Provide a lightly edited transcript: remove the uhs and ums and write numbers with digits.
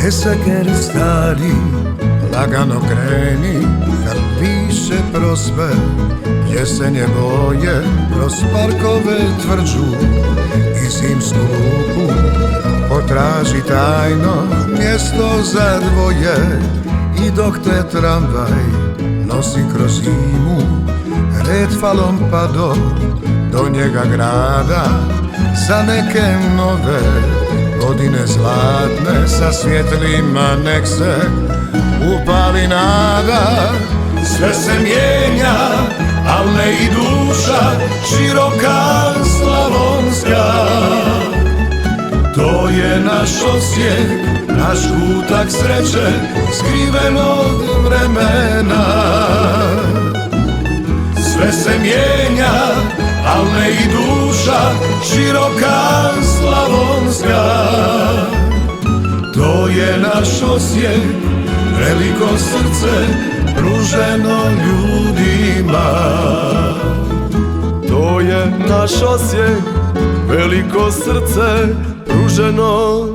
Peseker stari, lagano kreni, kad piše prosper, jesenje boje, kroz parkove tvrđu i zimsku luku. Potraži tajno mjesto za dvoje i dok te tramvaj nosi kroz zimu, red falom pa do njega grada, za neke nove godine zlatne, sa svjetlima nek se upali nada. Sve se mijenja, al ne i duša široka slavonska. To je naš Osijek, naš kutak sreće, skriven od vremena. Sve se mijenja, al ne i duša široka slavonska. To je naš Osijek, veliko srce pruženo ljudima. To je naš Osijek, veliko srce pruženo